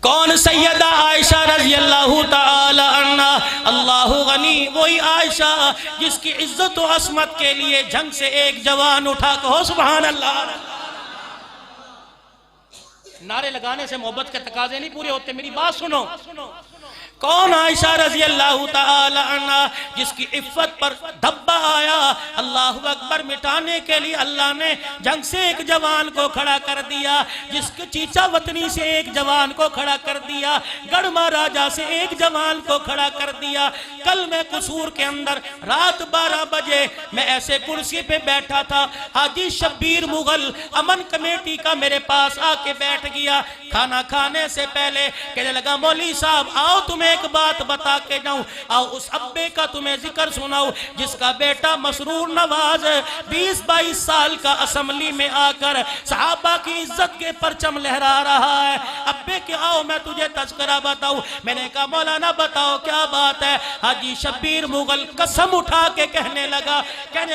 کون؟ سیدہ عائشہ رضی اللہ تعالی عنہ۔ اللہ غنی، وہی عائشہ جس کی عزت و عصمت کے لیے جنگ سے ایک جوان اٹھا، کہو سبحان اللہ۔ نعرے لگانے سے محبت کے تقاضے نہیں پورے ہوتے، میری بات سنو۔ کون؟ عائشہ رضی اللہ تعالی عنہ جس کی عفت پر دھبا آیا، اللہ اکبر، مٹانے کے لیے اللہ نے جنگ سے ایک جوان کو کھڑا کر دیا، جس کے چیچا وطنی سے ایک جوان کو کھڑا کر دیا، گڑھ مہاراجہ سے ایک جوان کو کھڑا کر دیا۔ کل میں قصور کے اندر رات 12 بجے میں ایسے کرسی پہ بیٹھا تھا، حاجی شبیر مغل امن کمیٹی کا میرے پاس آ کے بیٹھ گیا۔ کھانا کھانے سے پہلے کہنے لگا مولوی صاحب آؤ تمہیں ایک بات بتا کے جاؤں، آؤ اس ابے کا تمہیں ذکر سناؤ جس کا بیٹا مسرور نواز 20-22 سال کا اسمبلی میں آ کر صحابہ کی عزت کے پرچم لہرا رہا ہے۔ ابے کہ آؤ میں تجھے تذکرہ بتاؤں۔ میں نے کہا مولانا بتاؤ کیا بات ہے؟ حاجی شبیر مغل قسم اٹھا کے کہنے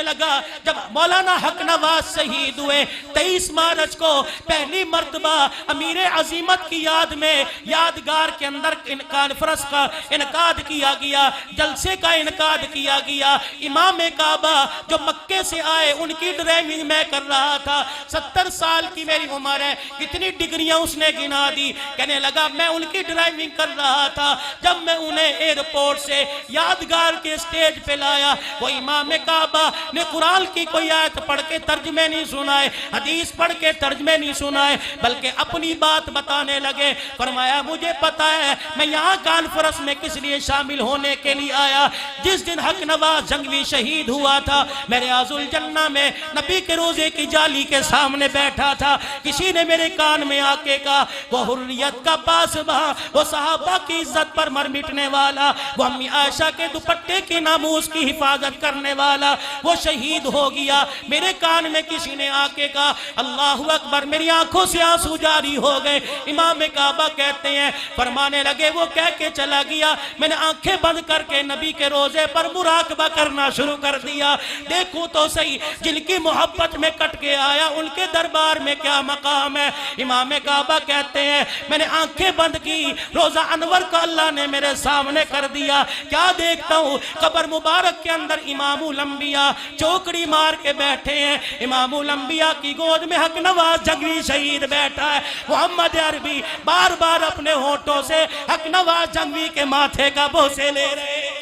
لگا جب مولانا حق نواز شہید ہوئے 23 مارچ کو پہلی مرتبہ امیر عظیمت کی یاد میں یادگار کے اندر کانفرنس کا انعقاد کیا گیا، جلسے کا انعقاد کیا گیا۔ امام کعبہ جو مکے سے آئے ان کی ڈرائیونگ میں کر رہا تھا، 70 سال کی میری عمر ہے، کتنی ڈگریاں اس نے گنا دی۔ کہنے لگا میں ان کی ڈرائیونگ کر رہا تھا، جب میں انہیں ایئرپورٹ سے یادگار کے سٹیج پہ لایا، وہ امام کعبہ نے قرآن کی کوئی آیت پڑھ کے ترجمے نہیں سنائے، حدیث پڑھ کے ترجمے نہیں سنائے، بلکہ اپنی بات بتانے لگے۔ فرمایا مجھے پتا ہے میں یہاں کانفرنس میں کس لیے شامل ہونے کے لیے آیا۔ جس دن حق نواز جنگوی شہید ہوا تھا میں ریاض الجنہ میں نبی کے روزے کی جالی کے سامنے بیٹھا تھا، کسی نے میرے کان میں آ کے کہا وہ حریت کا پاسباں، وہ صحابہ کی عزت پر مر مٹنے والا، وہ امی عائشہ کے دوپٹے کی ناموس کی حفاظت کرنے والا، وہ شہید ہو گیا۔ میرے کان میں کسی نے آ کے کہا اللہ اکبر، میری آنکھوں سے آنسو جاری ہو گئے۔ امام کعبہ کہتے ہیں فرمانے لگے وہ کہہ کے چلا گیا، میں نے آنکھیں بند کر کے نبی کے روزے پر مراقبہ کرنا شروع کر دیا، دیکھوں تو صحیح جن کی محبت میں کٹ کے آیا ان کے دربار میں کیا مقام ہے۔ امام کعبہ کہتے ہیں میں نے آنکھیں بند کی، روزہ انور کا اللہ نے میرے سامنے کر دیا، کیا دیکھتا ہوں قبر مبارک کے اندر امام الانبیاء چوکڑی مار کے بیٹھے ہیں، امام الانبیاء کی گود میں حق نواز جنگوی شہید بیٹھا ہے۔ محمد عربی بار بار اپنے ہونٹوں سے حق نواز جنگوی کے ماتھے کا بوسے لے رہے ہیں۔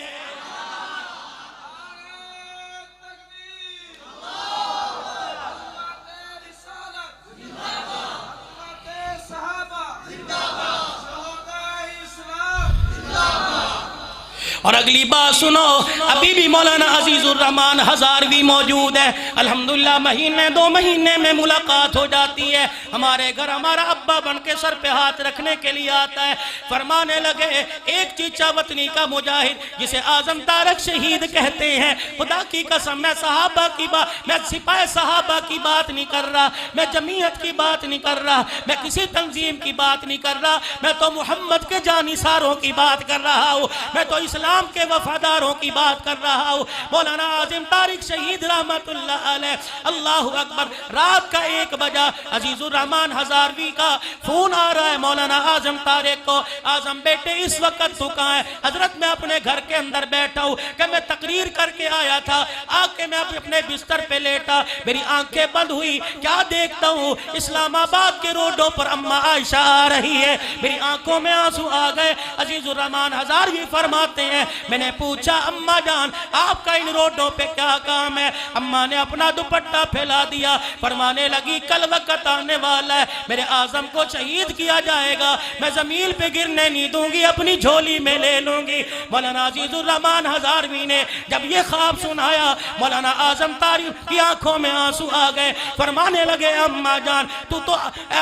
اور اگلی بات سنو، ابھی بھی مولانا عزیز الرحمن ہزاروی موجود ہے، الحمدللہ مہینے 2 مہینے میں ملاقات ہو جاتی ہے، ہمارے گھر ہمارا ابا بن کے سر پہ ہاتھ رکھنے کے لیے آتا ہے۔ فرمانے لگے ایک چیچا وطنی کا مجاہد جسے اعظم طارق شہید کہتے ہیں، خدا کی قسم میں صحابہ کی بات، میں سپاہ صحابہ کی بات نہیں کر رہا، میں جمعیت کی بات نہیں کر رہا، میں کسی تنظیم کی بات نہیں کر رہا، میں تو محمد کے جانثاروں کی بات کر رہا ہوں، میں تو اسلام کے وفاداروں کی بات کر رہا ہوں۔ مولانا اعظم طارق شہید رحمت اللہ علیہ، اللہ اکبر، رات کا 1 بجا عزیز الرحمن ہزاروی کا فون آ رہا ہے مولانا اعظم طارق کو، اعظم بیٹے اس وقت تو کہاں ہے؟ حضرت میں اپنے گھر کے اندر بیٹھا ہوں کہ میں تقریر کر کے آیا تھا، آ کے میں اپنے بستر پہ لیٹا، میری آنکھیں بند ہوئی، کیا دیکھتا ہوں اسلام آباد کے روڈوں پر اماں عائشہ آ رہی ہے، میری آنکھوں میں آنسو آ گئے۔ عزیز الرحمن ہزاروی فرماتے ہیں میں نے پوچھا اماں جان آپ کا ان روڈوں پہ کیا کام ہے؟ اماں نے اپنا دوپٹہ پھیلا دیا، فرمانے لگی کل وقت آنے والا ہے میرے اعظم کو شہید کیا جائے گا، میں زمین پہ گرنے نہیں دوں گی، اپنی جھولی میں لے لوں گی۔ مولانا عزیز الرحمن ہزاروی نے جب یہ خواب سنایا مولانا اعظم طارق کی آنکھوں میں آنسو آ گئے، فرمانے لگے اماں جان تو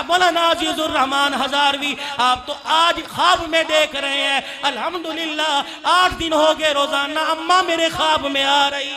مولانا عزیز الرحمن ہزاروی آپ تو آج خواب میں دیکھ رہے ہیں، الحمدللہ 8 دن ہو گئے روزانہ اماں میرے خواب میں آ رہی